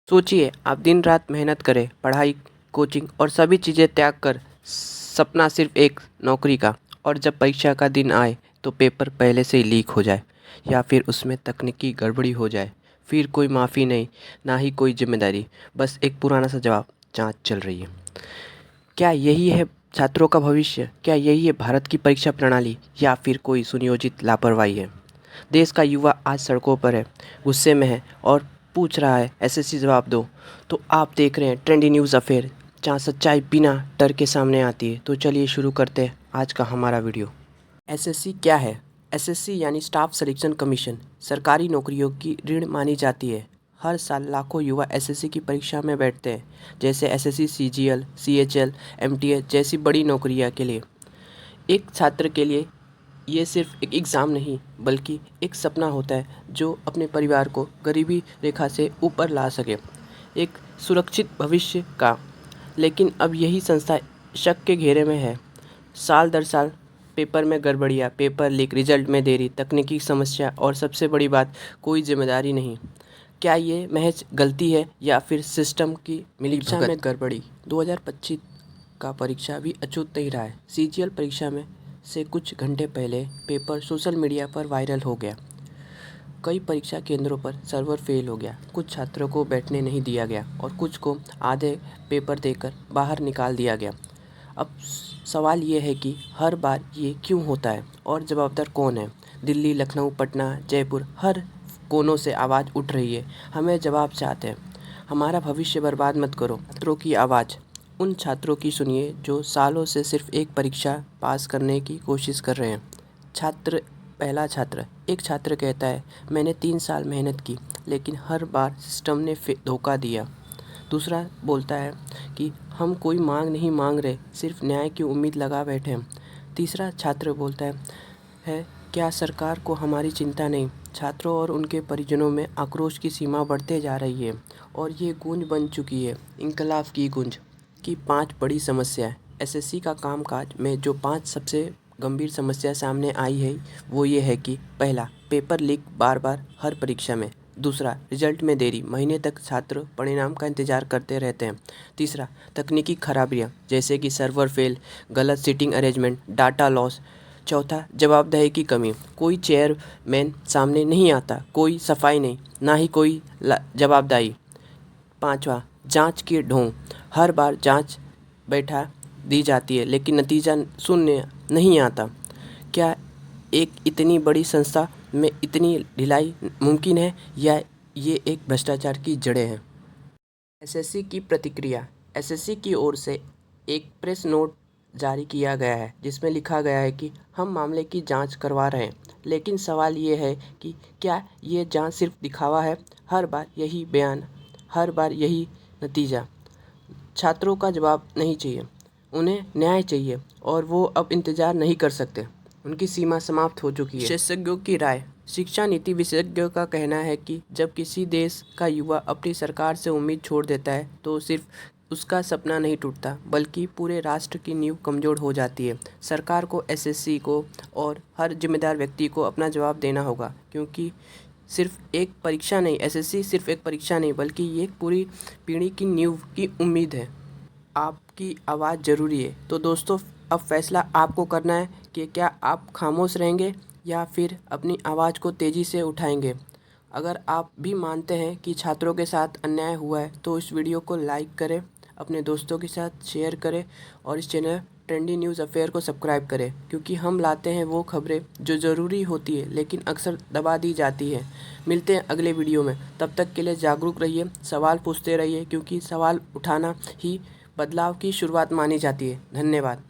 सोचिए, आप दिन रात मेहनत करें, पढ़ाई, कोचिंग और सभी चीज़ें त्याग कर सपना सिर्फ एक नौकरी का। और जब परीक्षा का दिन आए तो पेपर पहले से ही लीक हो जाए या फिर उसमें तकनीकी गड़बड़ी हो जाए। फिर कोई माफ़ी नहीं, ना ही कोई जिम्मेदारी, बस एक पुराना सा जवाब, जांच चल रही है। क्या यही है छात्रों का भविष्य? क्या यही है भारत की परीक्षा प्रणाली, या फिर कोई सुनियोजित लापरवाही है? देश का युवा आज सड़कों पर है, गुस्से में है और पूछ रहा है एसएससी जवाब दो। तो आप देख रहे हैं ट्रेंडी न्यूज़ अफेयर, जहाँ सच्चाई बिना डर के सामने आती है। तो चलिए शुरू करते हैं आज का हमारा वीडियो। एसएससी क्या है? एसएससी यानी स्टाफ सिलेक्शन कमीशन, सरकारी नौकरियों की ऋण मानी जाती है। हर साल लाखों युवा एसएससी की परीक्षा में बैठते हैं, जैसे एसएससी सीजीएल, सीएचएल, एमटीएच जैसी बड़ी नौकरियां के लिए। एक छात्र के लिए ये सिर्फ एक एग्ज़ाम नहीं, बल्कि एक सपना होता है जो अपने परिवार को गरीबी रेखा से ऊपर ला सके, एक सुरक्षित भविष्य का। लेकिन अब यही संस्था शक के घेरे में है। साल दर साल पेपर में गड़बड़ियाँ, पेपर लीक, रिजल्ट में देरी, तकनीकी समस्या और सबसे बड़ी बात, कोई जिम्मेदारी नहीं। क्या ये महज गलती है या फिर सिस्टम की मिलीभगत में गड़बड़ी? 2025 का परीक्षा भी अछूत नहीं रहा है। सीजीएल परीक्षा में से कुछ घंटे पहले पेपर सोशल मीडिया पर वायरल हो गया। कई परीक्षा केंद्रों पर सर्वर फेल हो गया, कुछ छात्रों को बैठने नहीं दिया गया और कुछ को आधे पेपर देकर बाहर निकाल दिया गया। अब सवाल ये है कि हर बार ये क्यों होता है और जवाबदार कौन है? दिल्ली, लखनऊ, पटना, जयपुर, हर कोनों से आवाज़ उठ रही है। हमें जवाब चाहते हैं। हमारा भविष्य बर्बाद मत करो। छात्रों की आवाज़, उन छात्रों की सुनिए जो सालों से सिर्फ एक परीक्षा पास करने की कोशिश कर रहे हैं। पहला छात्र, एक छात्र कहता है, मैंने 3 साल मेहनत की, लेकिन हर बार सिस्टम ने धोखा दिया। दूसरा बोलता है कि हम कोई मांग नहीं मांग रहे, सिर्फ न्याय की उम्मीद लगा बैठे हैं। तीसरा छात्र बोलता है क्या सरकार को हमारी चिंता नहीं? छात्रों और उनके परिजनों में आक्रोश की सीमा बढ़ते जा रही है और ये गूंज बन चुकी है, इंकलाब की गूंज की। 5 बड़ी समस्या, एसएससी का कामकाज में जो 5 सबसे गंभीर समस्या सामने आई है वो ये है कि पहला, पेपर लीक बार बार हर परीक्षा में। दूसरा, रिजल्ट में देरी, महीने तक छात्र परिणाम का इंतजार करते रहते हैं। तीसरा, तकनीकी खराबियाँ जैसे कि सर्वर फेल, गलत सीटिंग अरेंजमेंट, डाटा लॉस। चौथा, जवाबदेही की कमी, कोई चेयरमैन सामने नहीं आता, कोई सफाई नहीं, ना ही कोई जवाबदेही। पांचवा, जांच की ढोंग, हर बार जांच बैठा दी जाती है लेकिन नतीजा शून्य नहीं आता। क्या एक इतनी बड़ी संस्था में इतनी ढिलाई मुमकिन है, या ये एक भ्रष्टाचार की जड़ें हैं? एसएससी की प्रतिक्रिया, एसएससी की ओर से एक प्रेस नोट जारी किया गया है जिसमें लिखा गया है कि हम मामले की जांच करवा रहे हैं, लेकिन सवाल ये है कि क्या ये जांच सिर्फ दिखावा है? हर बार यही बयान, हर बार यही नतीजा। छात्रों का जवाब नहीं चाहिए, उन्हें न्याय चाहिए और वो अब इंतज़ार नहीं कर सकते। उनकी सीमा समाप्त हो चुकी है। विशेषज्ञों की राय, शिक्षा नीति विशेषज्ञों का कहना है कि जब किसी देश का युवा अपनी सरकार से उम्मीद छोड़ देता है तो सिर्फ उसका सपना नहीं टूटता, बल्कि पूरे राष्ट्र की नींव कमज़ोर हो जाती है। सरकार को, एसएससी को और हर जिम्मेदार व्यक्ति को अपना जवाब देना होगा, क्योंकि सिर्फ एक परीक्षा नहीं, एसएससी सिर्फ एक परीक्षा नहीं, बल्कि ये पूरी पीढ़ी की नींव की उम्मीद है। आपकी आवाज़ ज़रूरी है। तो दोस्तों, अब फैसला आपको करना है कि क्या आप खामोश रहेंगे या फिर अपनी आवाज़ को तेज़ी से उठाएंगे। अगर आप भी मानते हैं कि छात्रों के साथ अन्याय हुआ है तो इस वीडियो को लाइक करें, अपने दोस्तों के साथ शेयर करें और इस चैनल ट्रेंडी न्यूज़ अफेयर को सब्सक्राइब करें, क्योंकि हम लाते हैं वो खबरें जो ज़रूरी होती है लेकिन अक्सर दबा दी जाती है। मिलते हैं अगले वीडियो में, तब तक के लिए जागरूक रहिए, सवाल पूछते रहिए, क्योंकि सवाल उठाना ही बदलाव की शुरुआत मानी जाती है। धन्यवाद।